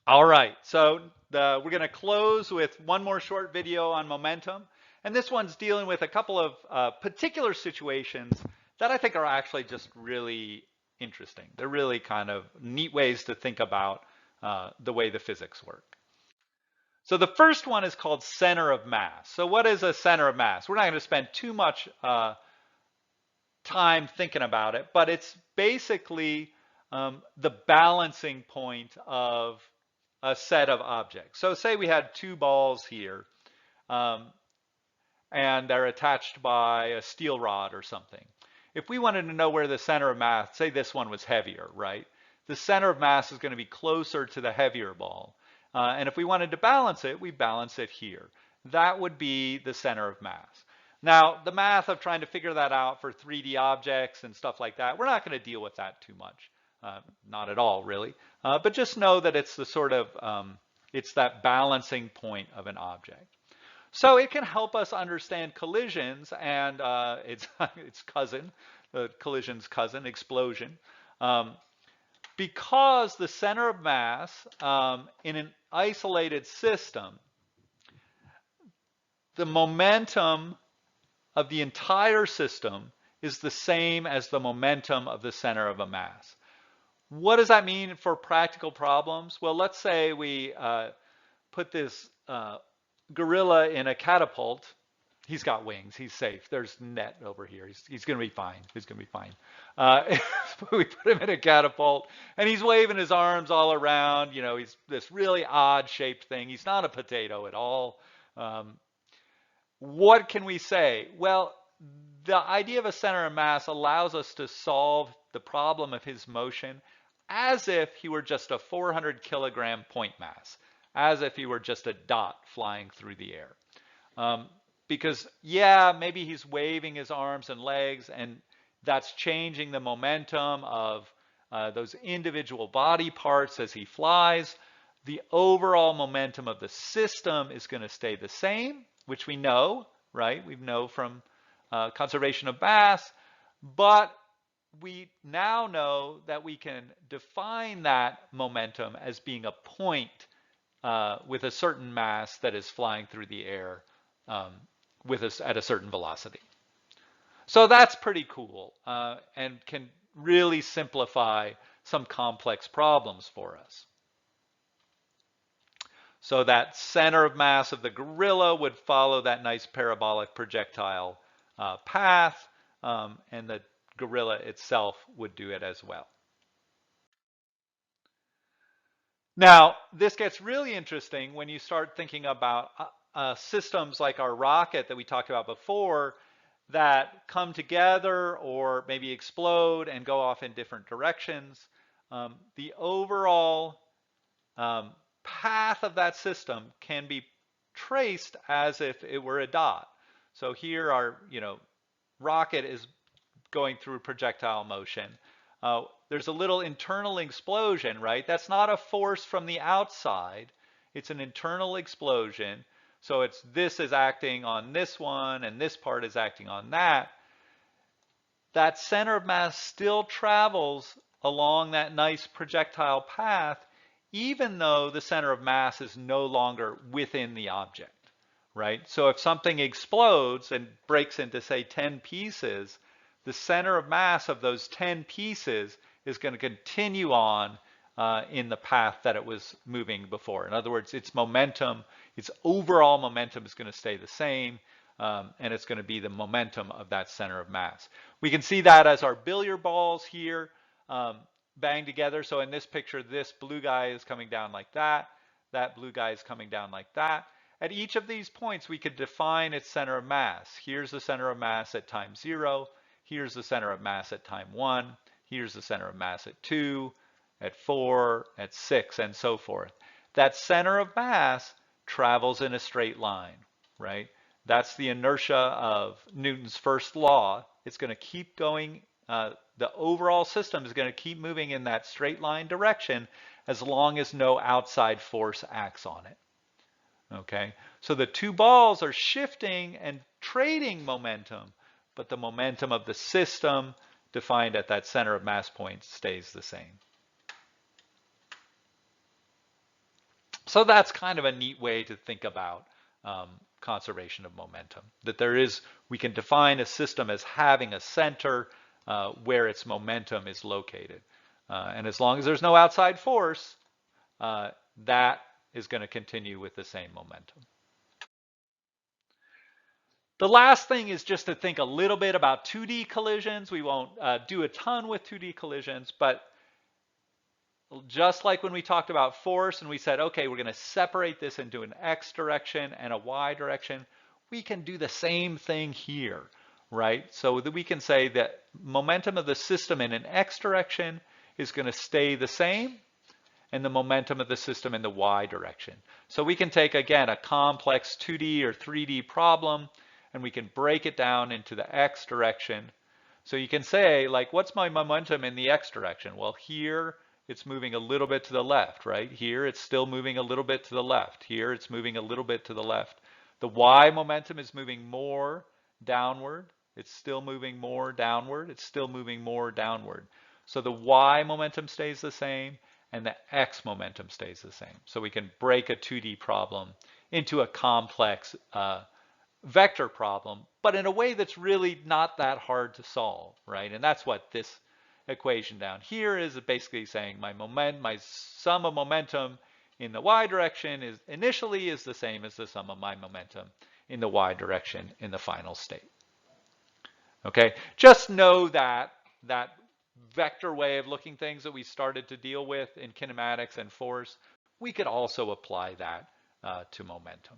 All right, so we're going to close with one more short video on momentum. And this one's dealing with a couple of particular situations that I think are actually just really interesting. They're really kind of neat ways to think about the way the physics work. So the first one is called center of mass. So what is a center of mass? We're not going to spend too much time thinking about it, but it's basically the balancing point of a set of objects. So say we had two balls here, um, and they're attached by a steel rod or something. If we wanted to know where the center of mass, say this one was heavier, right? The center of mass is going to be closer to the heavier ball. And if we wanted to balance it, we balance it here. That would be the center of mass. Now, the math of trying to figure that out for 3D objects and stuff like that, we're not going to deal with that too much. Not at all, really. But just know that it's the sort of, it's that balancing point of an object. So it can help us understand collisions and its cousin, the collision's cousin, explosion. Um, because the center of mass in an isolated system, the momentum of the entire system is the same as the momentum of the center of a mass. What does that mean for practical problems? Well, let's say we put this gorilla in a catapult. He's got wings. He's safe. There's net over here. He's going to be fine. He's going to be fine. We put him in a catapult, and he's waving his arms all around. You know, he's this really odd-shaped thing. He's not a potato at all. What can we say? Well, the idea of a center of mass allows us to solve the problem of his motion as if he were just a 400 kilogram point mass, as if he were just a dot flying through the air. Because, yeah, maybe he's waving his arms and legs, and that's changing the momentum of those individual body parts as he flies. The overall momentum of the system is going to stay the same, which we know, right? We know from conservation of mass, but we now know that we can define that momentum as being a point with a certain mass that is flying through the air with us at a certain velocity. So that's pretty cool and can really simplify some complex problems for us. So that center of mass of the gorilla would follow that nice parabolic projectile path, and the gorilla itself would do it as well. Now, this gets really interesting when you start thinking about systems like our rocket that we talked about before that come together or maybe explode and go off in different directions. The overall path of that system can be traced as if it were a dot. So here our, rocket is going through projectile motion. There's a little internal explosion, right? That's not a force from the outside. It's an internal explosion. So this is acting on this one, and this part is acting on that. That center of mass still travels along that nice projectile path, even though the center of mass is no longer within the object, right? So if something explodes and breaks into, say, 10 pieces, the center of mass of those 10 pieces is going to continue on in the path that it was moving before. In other words, its momentum, its overall momentum is going to stay the same, and it's going to be the momentum of that center of mass. We can see that as our billiard balls here bang together. So in this picture, this blue guy is coming down like that. That blue guy is coming down like that. At each of these points, we could define its center of mass. Here's the center of mass at time 0. Here's the center of mass at time 1. Here's the center of mass at 2, at 4, at 6, and so forth. That center of mass travels in a straight line, right? That's the inertia of Newton's first law. It's going to keep going. The overall system is going to keep moving in that straight line direction as long as no outside force acts on it. Okay, so the two balls are shifting and trading momentum, but the momentum of the system defined at that center of mass point stays the same. So that's kind of a neat way to think about conservation of momentum. That we can define a system as having a center where its momentum is located. And as long as there's no outside force, that is going to continue with the same momentum. The last thing is just to think a little bit about 2D collisions. We won't do a ton with 2D collisions, but just like when we talked about force and we said, okay, we're going to separate this into an X direction and a Y direction, we can do the same thing here, right? So that we can say that momentum of the system in an X direction is going to stay the same, and the momentum of the system in the Y direction. So we can take, again, a complex 2D or 3D problem, and we can break it down into the X direction. So you can say, like, what's my momentum in the X direction? Well, here it's moving a little bit to the left, right? Here it's still moving a little bit to the left. Here it's moving a little bit to the left. The Y momentum is moving more downward. It's still moving more downward. It's still moving more downward. So the Y momentum stays the same and the X momentum stays the same. So we can break a 2D problem into a complex vector problem, but in a way that's really not that hard to solve, right? And that's what this equation down here is basically saying my sum of momentum in the Y direction is initially is the same as the sum of my momentum in the Y direction in the final state. Okay, just know that that vector way of looking things that we started to deal with in kinematics and force, we could also apply that to momentum.